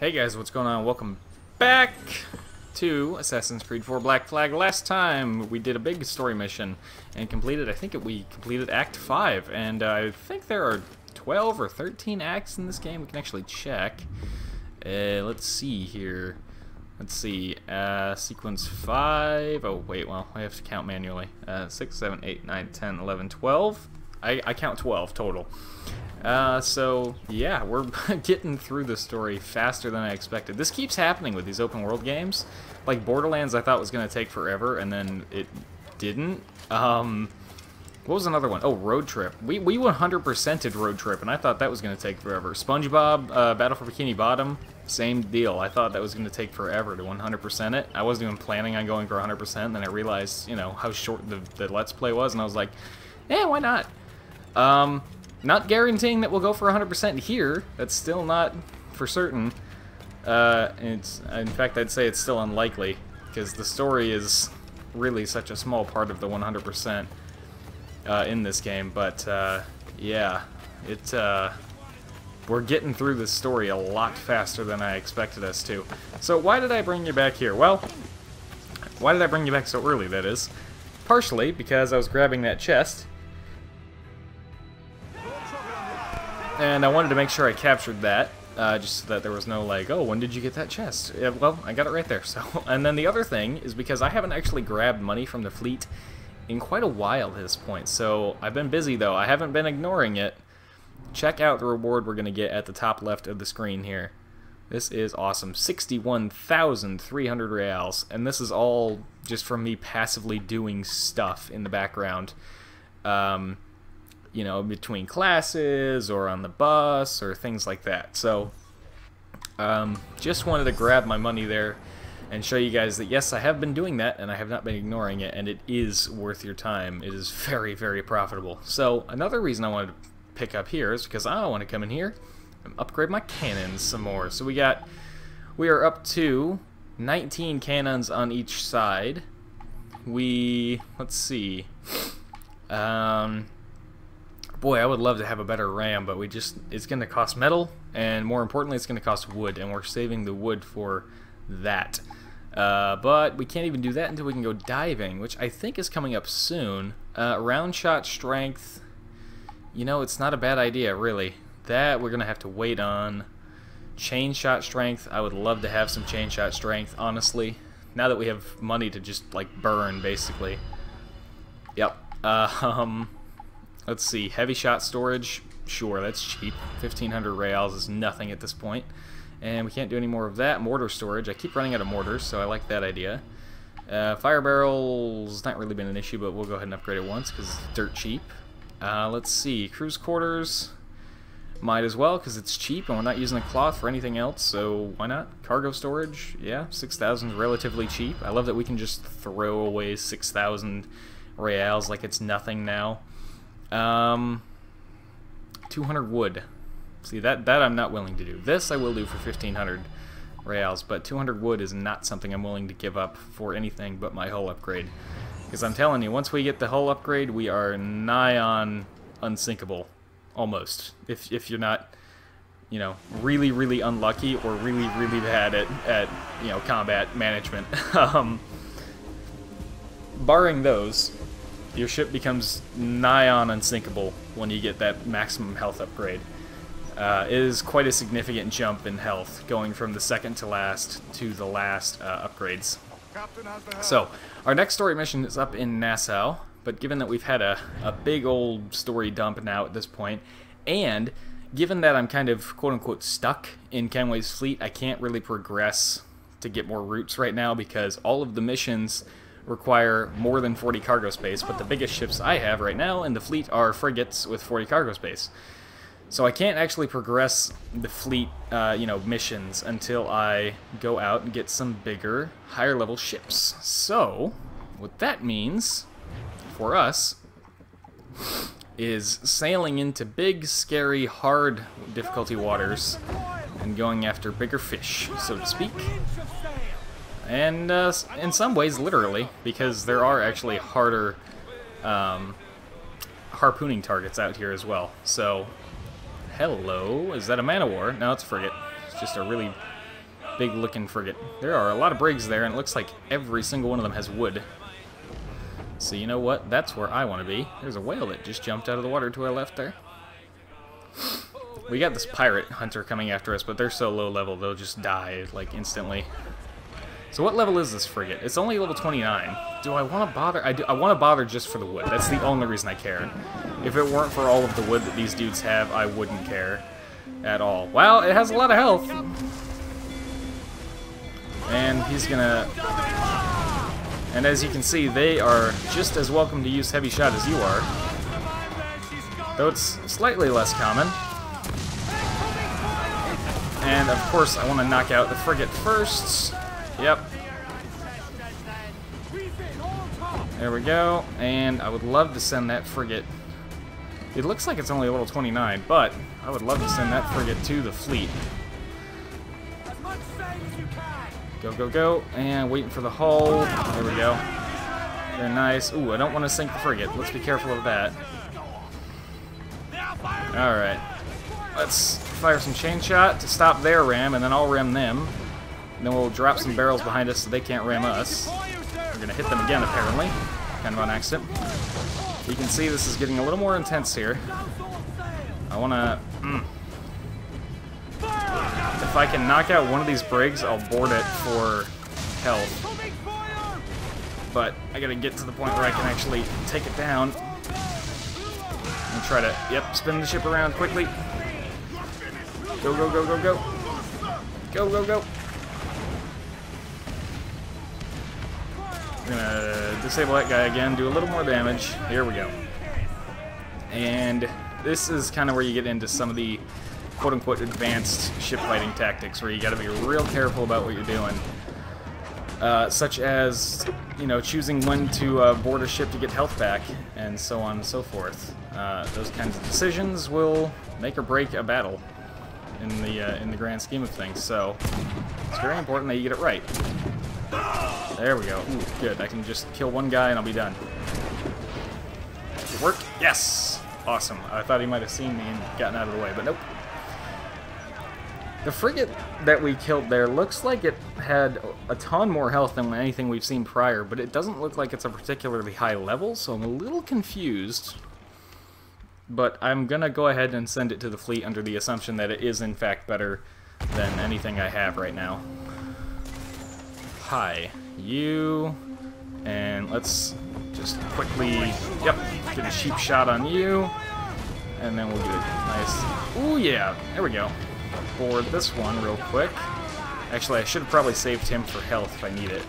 Hey guys, what's going on? Welcome back to Assassin's Creed 4 Black Flag. Last time we did a big story mission and completed, we completed Act 5, and I think there are 12 or 13 acts in this game. We can actually check. Let's see here. Let's see, sequence 5, oh wait, well, I have to count manually. 6, 7, 8, 9, 10, 11, 12. I count 12 total. So, yeah, we're getting through the story faster than I expected. This keeps happening with these open world games. Like Borderlands I thought was going to take forever, and then it didn't. What was another one? Oh, Road Trip. We 100%ed Road Trip, and I thought that was going to take forever. SpongeBob, Battle for Bikini Bottom, same deal. I thought that was going to take forever to 100% it. I wasn't even planning on going for 100%, and then I realized, you know, how short the Let's Play was, and I was like, eh, why not? Not guaranteeing that we'll go for 100% here. That's still not for certain. In fact, I'd say it's still unlikely, because the story is really such a small part of the 100% in this game. But yeah, we're getting through this story a lot faster than I expected us to. So why did I bring you back here? Well, why did I bring you back so early, that is? Partially because I was grabbing that chest, and I wanted to make sure I captured that, just so that there was no like, oh, when did you get that chest? Yeah, well, I got it right there. So, and then the other thing is because I haven't actually grabbed money from the fleet in quite a while at this point. So I've been busy though. I haven't been ignoring it. Check out the reward we're gonna get at the top left of the screen here. This is awesome. 61,300 reals, and this is all just from me passively doing stuff in the background. You know, between classes or on the bus or things like that. So, just wanted to grab my money there and show you guys that yes, I have been doing that and I have not been ignoring it, and it is worth your time. It is very, very profitable. So, another reason I wanted to pick up here is because I want to come in here and upgrade my cannons some more. So we are up to 19 cannons on each side. Let's see. Boy, I would love to have a better RAM, but it's going to cost metal, and more importantly, it's going to cost wood, and we're saving the wood for that. But we can't even do that until we can go diving, which I think is coming up soon. Round shot strength, you know, it's not a bad idea, really. That we're going to have to wait on. Chain shot strength, I would love to have some chain shot strength, honestly. Now that we have money to just, like, burn, basically. Yep. Let's see, heavy shot storage, sure, that's cheap. 1,500 reals is nothing at this point. And we can't do any more of that. Mortar storage, I keep running out of mortars, so I like that idea. Fire barrels, not really been an issue, but we'll go ahead and upgrade it once, because it's dirt cheap. Let's see, cruise quarters, might as well, because it's cheap, and we're not using the cloth for anything else, so why not? Cargo storage, yeah, 6,000 is relatively cheap. I love that we can just throw away 6,000 reals like it's nothing now. 200 wood. See, that I'm not willing to do. This I will do for 1,500 reals, but 200 wood is not something I'm willing to give up for anything but my hull upgrade. Because I'm telling you, once we get the hull upgrade, we are nigh on unsinkable. Almost. If you're not, you know, really, really unlucky or really, really bad at you know, combat management. Barring those, your ship becomes nigh on unsinkable when you get that maximum health upgrade. It is quite a significant jump in health, going from the second to last upgrades. So, our next story mission is up in Nassau, but given that we've had a big old story dump now at this point, and given that I'm kind of quote-unquote stuck in Kenway's fleet, I can't really progress to get more routes right now because all of the missions require more than 40 cargo space, but the biggest ships I have right now in the fleet are frigates with 40 cargo space. So I can't actually progress the fleet, you know, missions until I go out and get some bigger, higher level ships. So, what that means for us is sailing into big, scary, hard difficulty waters and going after bigger fish, so to speak. And in some ways, literally, because there are actually harder harpooning targets out here as well. So, hello, is that a man-of-war? No, it's a frigate. It's just a really big looking frigate. There are a lot of brigs there, and it looks like every single one of them has wood. So you know what? That's where I want to be. There's a whale that just jumped out of the water to our left there. We got this pirate hunter coming after us, but they're so low level they'll just die like instantly. So what level is this frigate? It's only level 29. Do I want to bother? I want to bother just for the wood. That's the only reason I care. If it weren't for all of the wood that these dudes have, I wouldn't care at all. Well, it has a lot of health. And he's gonna... And as you can see, they are just as welcome to use heavy shot as you are. Though it's slightly less common. And of course, I want to knock out the frigate first. Yep. There we go. And I would love to send that frigate... It looks like it's only level 29, but I would love to send that frigate to the fleet. Go, go, go. And waiting for the hull. There we go. Very nice. Ooh, I don't want to sink the frigate. Let's be careful of that. Alright. Let's fire some chain shot to stop their ram, and then I'll ram them. And then we'll drop some barrels behind us so they can't ram us. We're going to hit them again, apparently. Kind of on accident. You can see this is getting a little more intense here. I want to... If I can knock out one of these brigs, I'll board it for health. But I gotta get to the point where I can actually take it down. And try to, yep, spin the ship around quickly. Go, go, go, go, go. Go, go, go. We're gonna disable that guy again, do a little more damage. Here we go. And this is kind of where you get into some of the quote-unquote advanced ship fighting tactics, where you got to be real careful about what you're doing, such as, you know, choosing when to board a ship to get health back, and so on and so forth. Those kinds of decisions will make or break a battle in the grand scheme of things. So it's very important that you get it right. There we go. Ooh, good. I can just kill one guy and I'll be done. Does it work? Yes. Awesome. I thought he might have seen me and gotten out of the way, but nope. The frigate that we killed there looks like it had a ton more health than anything we've seen prior, but it doesn't look like it's a particularly high level, so I'm a little confused. But I'm going to go ahead and send it to the fleet under the assumption that it is in fact better than anything I have right now. Hi, you, and let's just quickly, yep, get a cheap shot on you, and then we'll get a nice, ooh yeah, there we go. Board this one real quick. Actually, I should have probably saved him for health if I need it.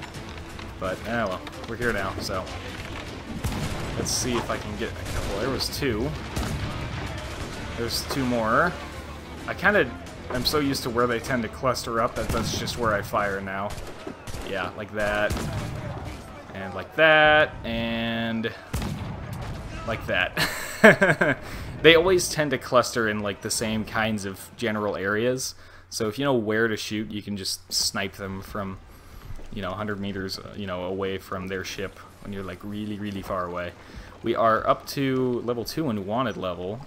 But, oh well, we're here now, so. Let's see if I can get a couple. There was two. There's two more. I kind of am so used to where they tend to cluster up that that's just where I fire now. Yeah, like that. And like that. And like that. They always tend to cluster in like the same kinds of general areas. So if you know where to shoot, you can just snipe them from, you know, 100 meters, you know, away from their ship when you're like really, really far away. We are up to level 2 and wanted level.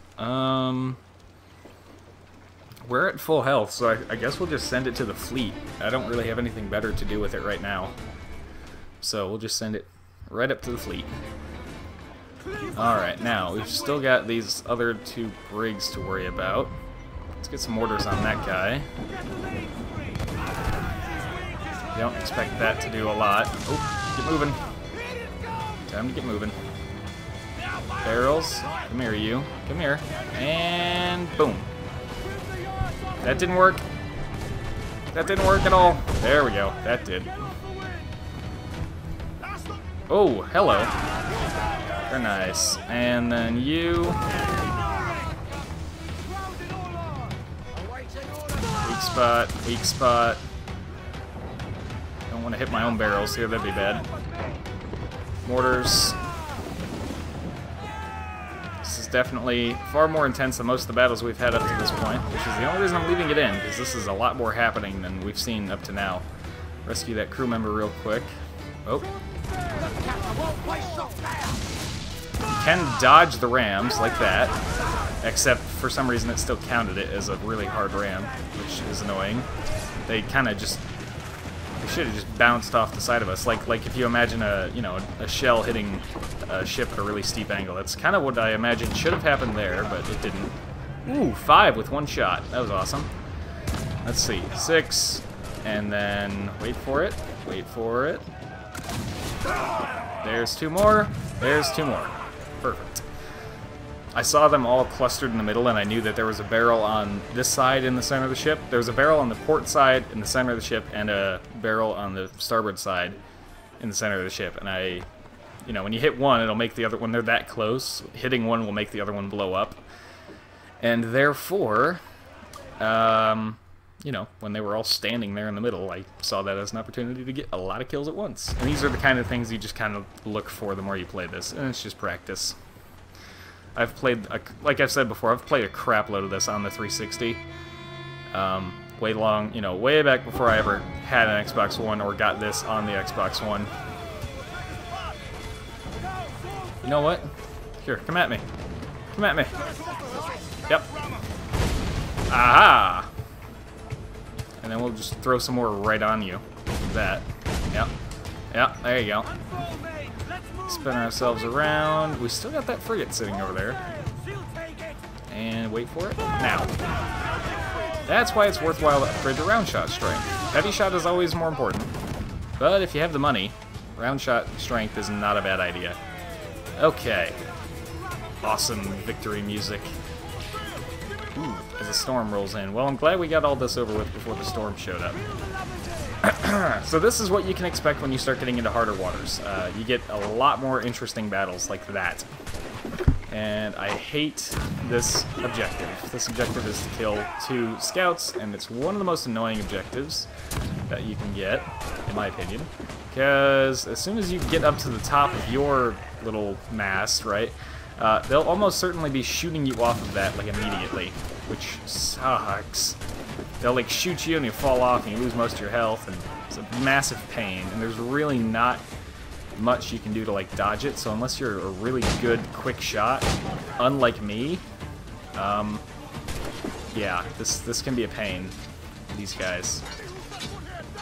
We're at full health, so I guess we'll just send it to the fleet. I don't really have anything better to do with it right now. So we'll just send it right up to the fleet. Alright, now we've still got these other two brigs to worry about. Let's get some mortars on that guy. Don't expect that to do a lot. Oh, get moving. Time to get moving. Barrels, come here you. Come here. And boom. That didn't work. That didn't work at all. There we go. That did. Oh, hello. Very nice. And then you. Weak spot, weak spot. Don't want to hit my own barrels here, that'd be bad. Mortars. This is definitely far more intense than most of the battles we've had up to this point, which is the only reason I'm leaving it in, because this is a lot more happening than we've seen up to now. Rescue that crew member real quick. Oh. can dodge the rams like that, except for some reason it still counted it as a really hard ram, which is annoying. They kind of just, they should have just bounced off the side of us, like if you imagine a shell hitting a ship at a really steep angle. That's kind of what I imagined should have happened there, but it didn't. Ooh, 5 with 1 shot. That was awesome. Let's see, 6, and then wait for it. Wait for it. There's 2 more. There's 2 more. Perfect. I saw them all clustered in the middle, and I knew that there was a barrel on this side in the center of the ship. There was a barrel on the port side in the center of the ship, and a barrel on the starboard side in the center of the ship. And I, when you hit one, it'll make the other, when they're that close, hitting one will make the other one blow up. And therefore, when they were all standing there in the middle, I saw that as an opportunity to get a lot of kills at once. And these are the kind of things you just kind of look for the more you play this, and it's just practice. I've played, like I've said before, I've played a crap load of this on the 360. Way back before I ever had an Xbox One or got this on the Xbox One. You know what? Here, come at me. Come at me. Yep. Aha! And then we'll just throw some more right on you. That. Yep. Yep, there you go. Spin ourselves around. We still got that frigate sitting over there. And wait for it. Now. That's why it's worthwhile to upgrade to round shot strength. Heavy shot is always more important. But if you have the money, round shot strength is not a bad idea. Okay. Awesome victory music. Ooh, as the storm rolls in. Well, I'm glad we got all this over with before the storm showed up. So this is what you can expect when you start getting into harder waters. You get a lot more interesting battles like that. And I hate this objective. This objective is to kill 2 scouts, and it's one of the most annoying objectives that you can get, in my opinion. Because as soon as you get up to the top of your little mast, right, they'll almost certainly be shooting you off of that, like, immediately, which sucks. They'll, like, shoot you and you fall off and you lose most of your health, and it's a massive pain, and there's really not much you can do to, like, dodge it, so unless you're a really good, quick shot, unlike me, yeah, this can be a pain, these guys.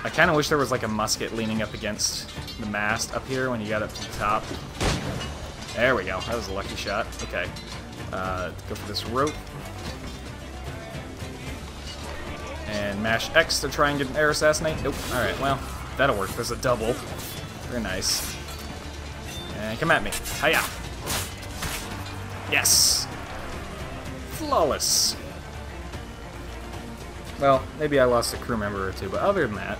I kind of wish there was, like, a musket leaning up against the mast up here when you got up to the top. There we go. That was a lucky shot. Okay. Go for this rope. And mash X to try and get an air assassinate. Nope. Alright, well, that'll work. There's a double. Very nice. And come at me. Hiya! Yes! Flawless! Well, maybe I lost a crew member or 2, but other than that,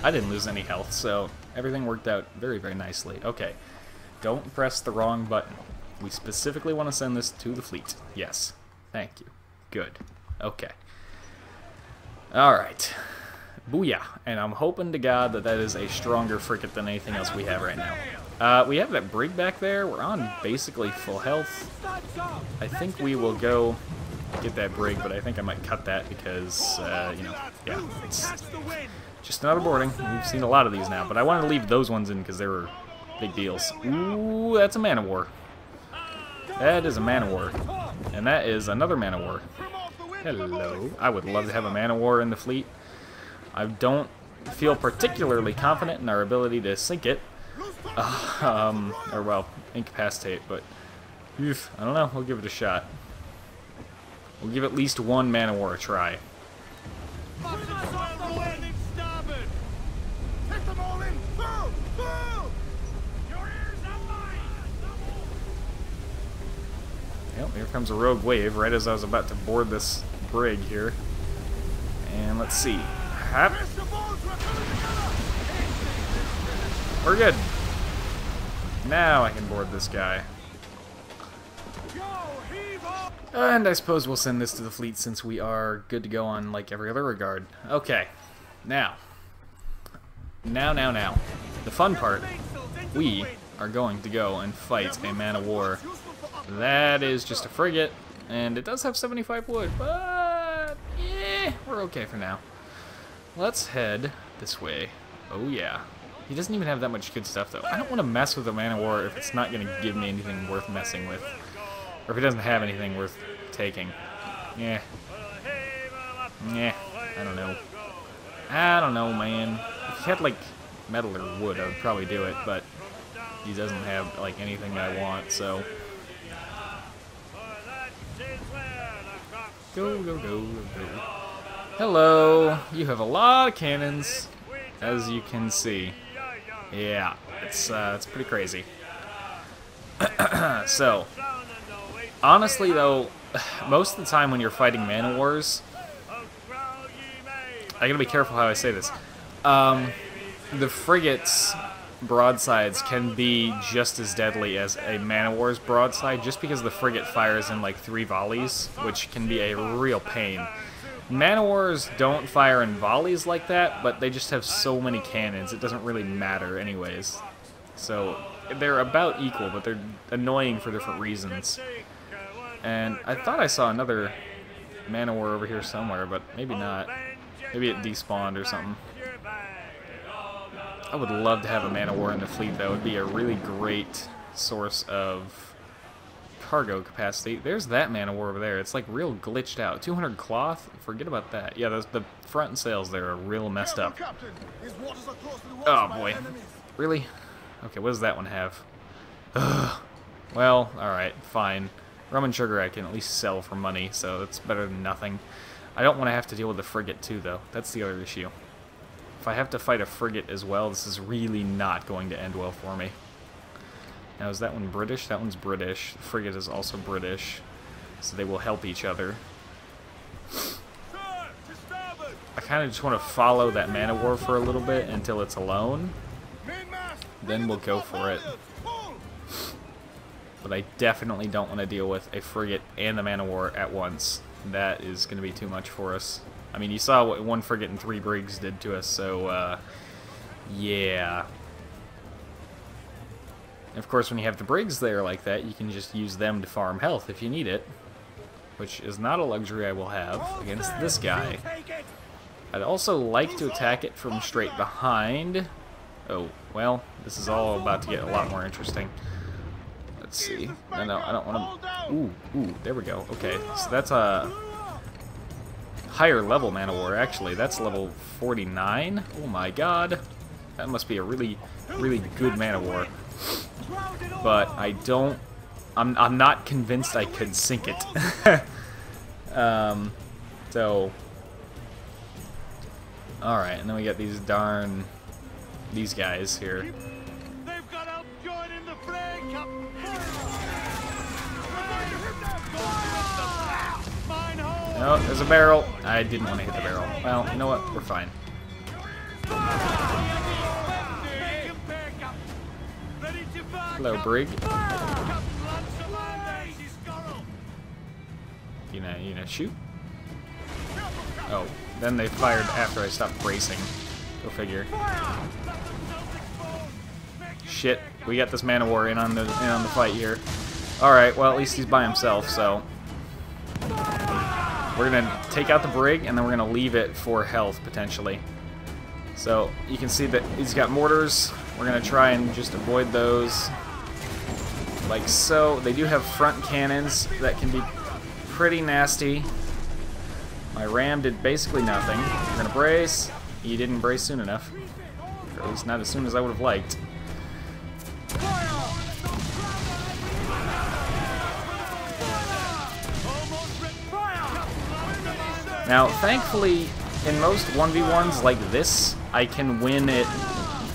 I didn't lose any health, so everything worked out very, very nicely. Okay. Don't press the wrong button. We specifically want to send this to the fleet. Yes. Thank you. Good. Okay. Alright. Booyah. And I'm hoping to God that that is a stronger frigate than anything else we have right now. We have that brig back there. We're on basically full health. I think we will go get that brig, but I think I might cut that because, yeah, it's just another boarding. We've seen a lot of these now, but I wanted to leave those ones in because they were big deals. Ooh, that's a man of war. That is a man of war. And that is another man of war. Hello. I would love to have a man of war in the fleet. I don't feel particularly confident in our ability to sink it. Or, well, incapacitate, but I don't know. We'll give it a shot. We'll give at least one man of war a try. Well, here comes a rogue wave right as I was about to board this brig here. And let's see. Hop. We're good. Now I can board this guy. And I suppose we'll send this to the fleet since we are good to go on like every other regard. Okay. Now. The fun part. We are going to go and fight a man of war. That is just a frigate, and it does have 75 wood, but yeah, we're okay for now. Let's head this way. Oh yeah. He doesn't even have that much good stuff, though. I don't want to mess with a man of war if it's not going to give me anything worth messing with. Or if it doesn't have anything worth taking. Yeah. Yeah. I don't know. I don't know, man. If he had, like, metal or wood, I would probably do it, but he doesn't have, like, anything that I want, so... Go, go, go, go, go. Hello. You have a lot of cannons, as you can see. Yeah, it's pretty crazy. So, honestly, though, most of the time when you're fighting man-of-wars, I gotta be careful how I say this. The frigates' broadsides can be just as deadly as a man-of-war's broadside, just because the frigate fires in like 3 volleys, which can be a real pain. Man-of-wars don't fire in volleys like that, but they just have so many cannons, it doesn't really matter anyways. So, they're about equal, but they're annoying for different reasons. And I thought I saw another man-of-war over here somewhere, but maybe not. Maybe it despawned or something. I would love to have a man-of-war in the fleet, though. It would be a really great source of cargo capacity. There's that man-of-war over there. It's like real glitched out. 200 cloth? Forget about that. Yeah, the front and sails there are real messed up. Oh boy. Really? Okay, what does that one have? Ugh. Well, alright, fine. Rum and sugar I can at least sell for money, so that's better than nothing. I don't want to have to deal with the frigate too, though. That's the other issue. If I have to fight a frigate as well, this is really not going to end well for me. Now, is that one British? That one's British. The frigate is also British, so they will help each other. I kind of just want to follow that man-of-war for a little bit until it's alone. Then we'll go for it. But I definitely don't want to deal with a frigate and the man-of-war at once. That is going to be too much for us. I mean, you saw what 1 frigate and 3 brigs did to us, so, yeah. Of course, when you have the brigs there like that, you can just use them to farm health if you need it, which is not a luxury I will have against this guy. I'd also like to attack it from straight behind. Oh, well, this is all about to get a lot more interesting. Let's see. No, I don't want to... Ooh, there we go. Okay, so that's a higher level man-of-war, actually. That's level 49. Oh my god. That must be a really, really good man-of-war. But I don't... I'm not convinced I could sink it. So... Alright, and then we got these these guys here. They've got help join in the fray, Captain. No, there's a barrel. I didn't want to hit the barrel. Well, you know what? We're fine. Hello, brig. You know, shoot. Oh, then they fired after I stopped bracing. Go figure. Shit, we got this man-of-war in on the fight here. All right, well at least he's by himself, so we're gonna take out the brig and then we're gonna leave it for health potentially. So you can see that he's got mortars. We're gonna try and just avoid those, like so. They do have front cannons that can be pretty nasty. My ram did basically nothing. We're gonna brace. He didn't brace soon enough, or at least not as soon as I would have liked. Now, thankfully, in most 1v1s like this, I can win it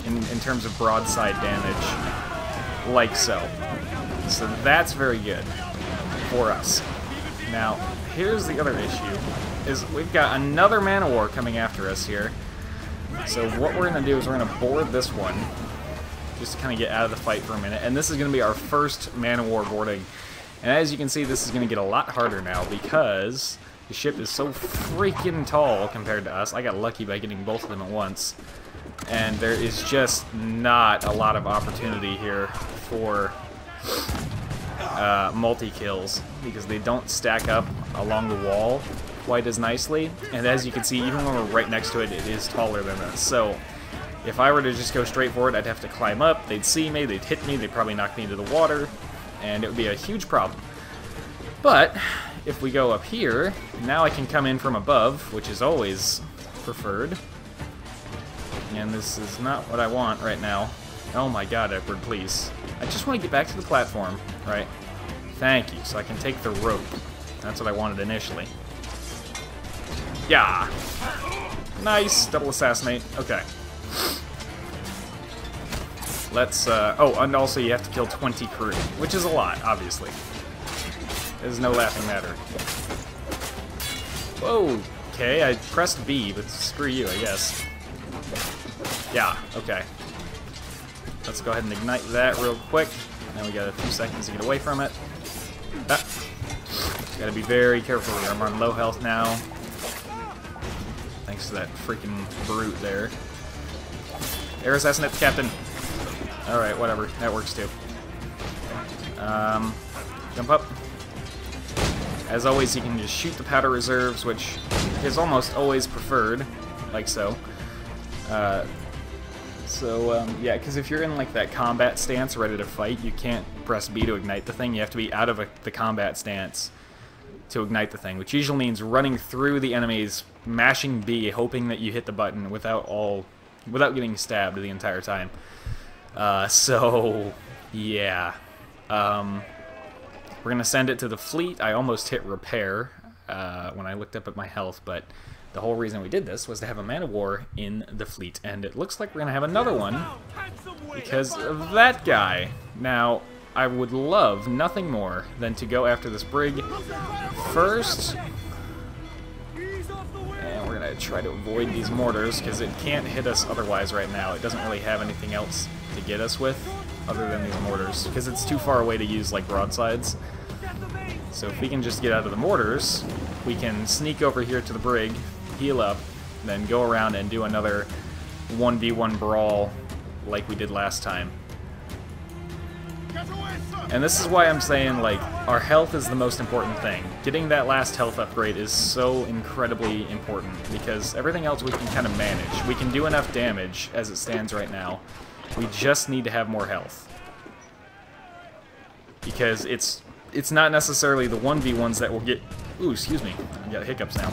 in terms of broadside damage, like so. So that's very good for us. Now, here's the other issue, is we've got another man-of-war coming after us here. So what we're going to do is we're going to board this one, just to kind of get out of the fight for a minute. And this is going to be our first man-of-war boarding. And as you can see, this is going to get a lot harder now, because the ship is so freaking tall compared to us. I got lucky by getting both of them at once. And there is just not a lot of opportunity here for multi-kills, because they don't stack up along the wall quite as nicely. And as you can see, even when we're right next to it, it is taller than us. So If I were to just go straight for it, I'd have to climb up, they'd see me, they'd hit me, they'd probably knock me into the water, and it would be a huge problem. But if we go up here, now I can come in from above, which is always preferred. And this is not what I want right now. Oh my god, Edward, please. I just want to get back to the platform, right? Thank you, so I can take the rope. That's what I wanted initially. Yeah! Nice! Double assassinate. Okay. Let's, oh, and also you have to kill 20 crew, which is a lot, obviously. There's no laughing matter. Whoa! Okay, I pressed B, but screw you, I guess. Yeah, okay. Let's go ahead and ignite that real quick. Now we got a few seconds to get away from it. Ah. Gotta be very careful here. I'm on low health now. Thanks to that freaking brute there. Air assassinate the captain. Alright, whatever. That works too. Jump up. As always, you can just shoot the powder reserves, which is almost always preferred. Like so. Yeah, because if you're in like that combat stance ready to fight, you can't press B to ignite the thing. You have to be out of the combat stance to ignite the thing, which usually means running through the enemies, mashing B, hoping that you hit the button without getting stabbed the entire time. Yeah. We're gonna send it to the fleet. I almost hit repair when I looked up at my health, but the whole reason we did this was to have a man-of-war in the fleet, and it looks like we're gonna have another one because of that guy. Now, I would love nothing more than to go after this brig first, and we're gonna try to avoid these mortars because it can't hit us otherwise right now. It doesn't really have anything else to get us with other than these mortars because it's too far away to use like broadsides. So if we can just get out of the mortars, we can sneak over here to the brig, heal up, then go around and do another 1v1 brawl like we did last time. And this is why I'm saying, like, our health is the most important thing. Getting that last health upgrade is so incredibly important, because everything else we can kind of manage. We can do enough damage as it stands right now. We just need to have more health. Because it's not necessarily the 1v1s that will get... Ooh, excuse me. I got hiccups now.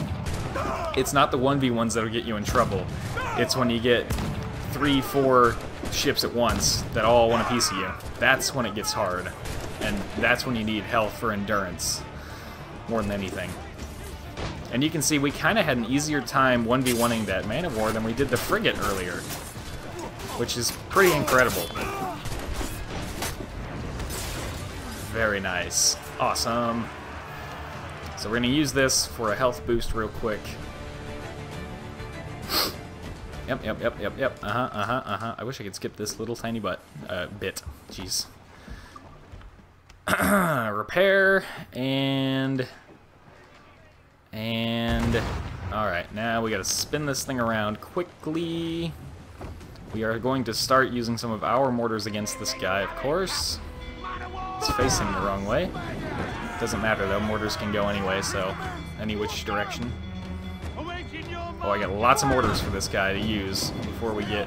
It's not the 1v1s that will get you in trouble. It's when you get 3, 4 ships at once that all want a piece of you. That's when it gets hard. And that's when you need health for endurance. More than anything. And you can see we kind of had an easier time 1v1ing that man-of-war than we did the frigate earlier. Which is pretty incredible. Very nice. Awesome. So we're going to use this for a health boost real quick. Yep. I wish I could skip this little tiny bit. Jeez. Repair and alright, now we gotta spin this thing around quickly. We are going to start using some of our mortars against this guy, of course. It's facing the wrong way. Doesn't matter though, mortars can go anyway, so any which direction. Oh, I got lots of mortars for this guy to use before we get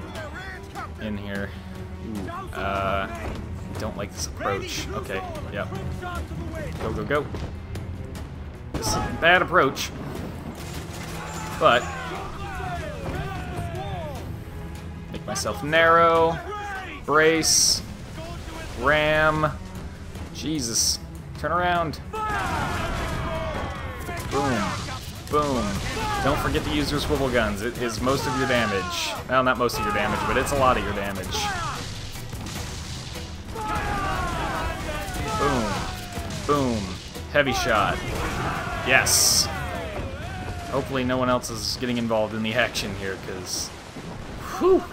in here. Ooh, don't like this approach. Okay, yep. Go. This is a bad approach. But make myself narrow. Brace. Ram. Jesus. Turn around. Boom. Don't forget to use your swivel guns. It is most of your damage. Well, not most of your damage, but it's a lot of your damage. Boom. Heavy shot. Yes. Hopefully no one else is getting involved in the action here, because... Whew!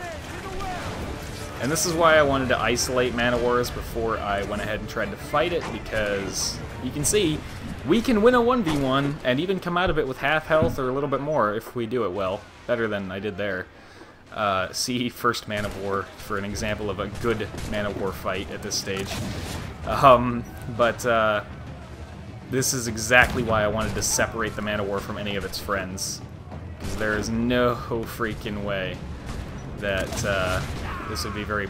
And this is why I wanted to isolate man-of-wars before I went ahead and tried to fight it, because you can see we can win a 1v1 and even come out of it with half health or a little bit more if we do it well. Better than I did there. See first man-of-war for an example of a good man-of-war fight at this stage. This is exactly why I wanted to separate the man-of-war from any of its friends. Because there is no freaking way that this would be very,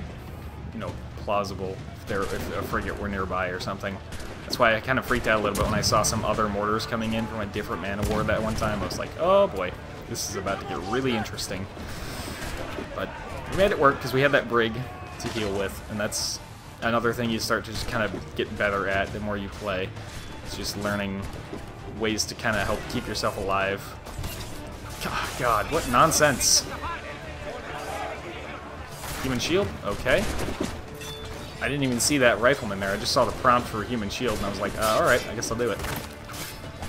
plausible if a frigate were nearby or something. That's why I kind of freaked out a little bit when I saw some other mortars coming in from a different man of war that one time. I was like, oh boy, this is about to get really interesting. But we made it work because we had that brig to heal with, and that's another thing you start to just kind of get better at the more you play. It's just learning ways to kind of help keep yourself alive. Oh, God, what nonsense. Human shield? Okay. I didn't even see that rifleman there. I just saw the prompt for human shield, and I was like, alright, I guess I'll do it.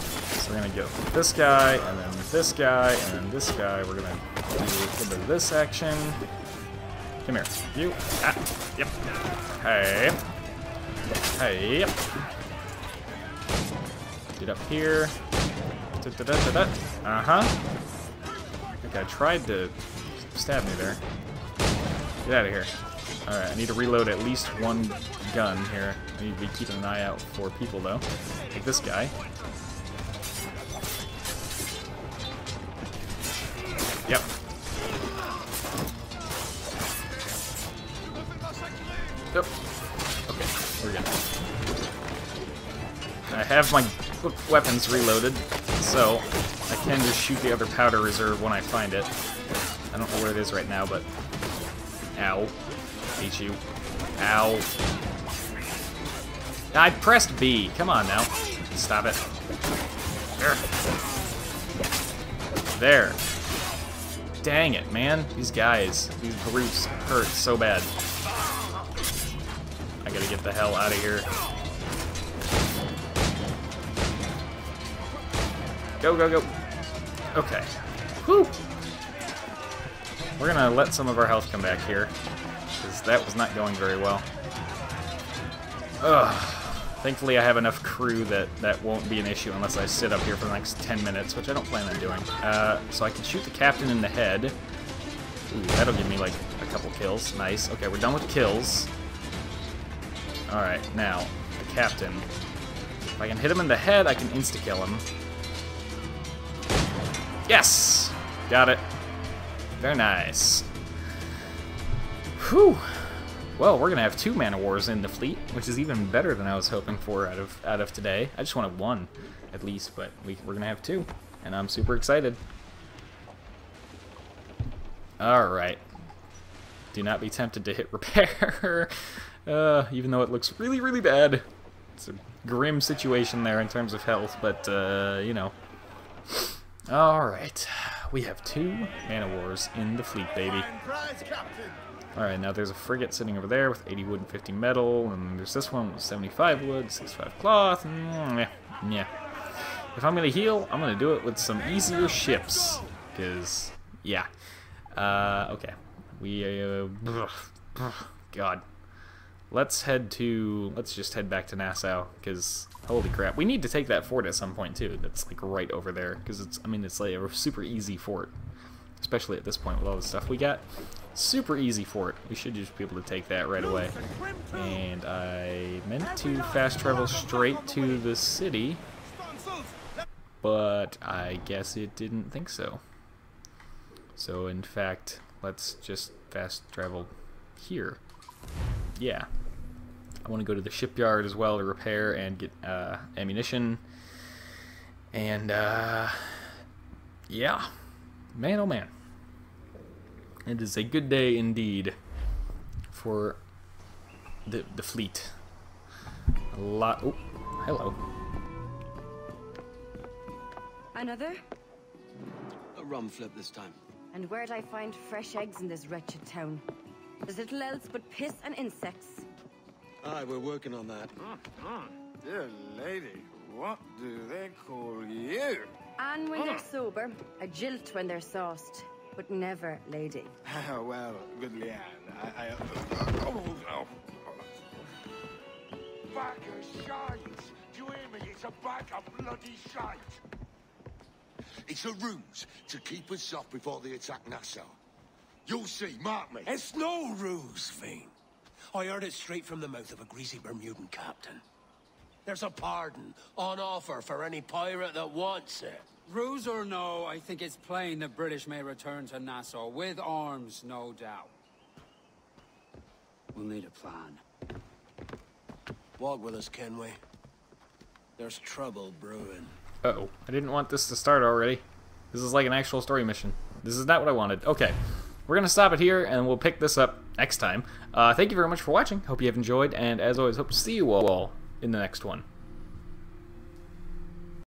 So we're going to go with this guy, and then this guy, and then this guy. We're going to do a little bit of this action. Come here. You. Ah. Yep. Hey. Hey. Get up here. Uh-huh. I think I tried to stab me there. Get out of here. Alright, I need to reload at least one gun here. I need to be keeping an eye out for people, though. Like this guy. Yep. Yep. Okay, we're good. I have my weapons reloaded, so I can just shoot the other powder reserve when I find it. I don't know where it is right now, but... Ow. Hate you. Ow. I pressed B. Come on now. Stop it. There. Dang it, man. These guys, these brutes hurt so bad. I gotta get the hell out of here. Go, go, go. Okay. Whew. We're gonna let some of our health come back here, because that was not going very well. Ugh. Thankfully I have enough crew that won't be an issue unless I sit up here for the next 10 minutes, which I don't plan on doing. So I can shoot the captain in the head. Ooh, that'll give me like a couple kills. Nice. Okay, we're done with kills. Alright, now, the captain. If I can hit him in the head, I can insta-kill him. Yes! Got it. Very nice. Whew. Well, we're gonna have 2 man-of-wars in the fleet, which is even better than I was hoping for out of today. I just wanted 1, at least, but we're gonna have 2, and I'm super excited. All right. Do not be tempted to hit repair, even though it looks really, really bad. It's a grim situation there in terms of health, but you know. All right. We have 2 man-of-wars in the fleet, baby. Alright, now there's a frigate sitting over there with 80 wood and 50 metal, and there's this one with 75 wood, 65 cloth, yeah. If I'm gonna heal, I'm gonna do it with some easier ships, because, yeah. Okay. God. Let's just head back to Nassau, because, holy crap, we need to take that fort at some point, too. That's, like, right over there, because it's like a super easy fort, especially at this point with all the stuff we got. Super easy fort. We should just be able to take that right away. And I meant to fast travel straight to the city, but I guess it didn't think so. So, in fact, let's just fast travel here. Yeah. I want to go to the shipyard as well to repair and get ammunition. And, yeah. Man, oh man. It is a good day indeed for the fleet. A lot. Oh, hello. Another? A rum flip this time. And where'd I find fresh eggs in this wretched town? There's little else but piss and insects. Aye, we're working on that. Dear lady, what do they call you? And when they're sober, a jilt when they're sauced. But never lady. Well, good Leanne, Bag of shite! Do you hear me? It's a bag of bloody shite! It's a ruse to keep us soft before they attack Nassau. You'll see, mark me. It's no ruse, Fiend. I heard it straight from the mouth of a greasy Bermudan captain. There's a pardon on offer for any pirate that wants it. Ruse or no, I think it's plain the British may return to Nassau, with arms, no doubt. We'll need a plan. Walk with us, Kenway. There's trouble brewing. Uh-oh. I didn't want this to start already. This is like an actual story mission. This is not what I wanted. Okay. We're going to stop it here, and we'll pick this up next time. Thank you very much for watching. Hope you have enjoyed, and as always, hope to see you all in the next one.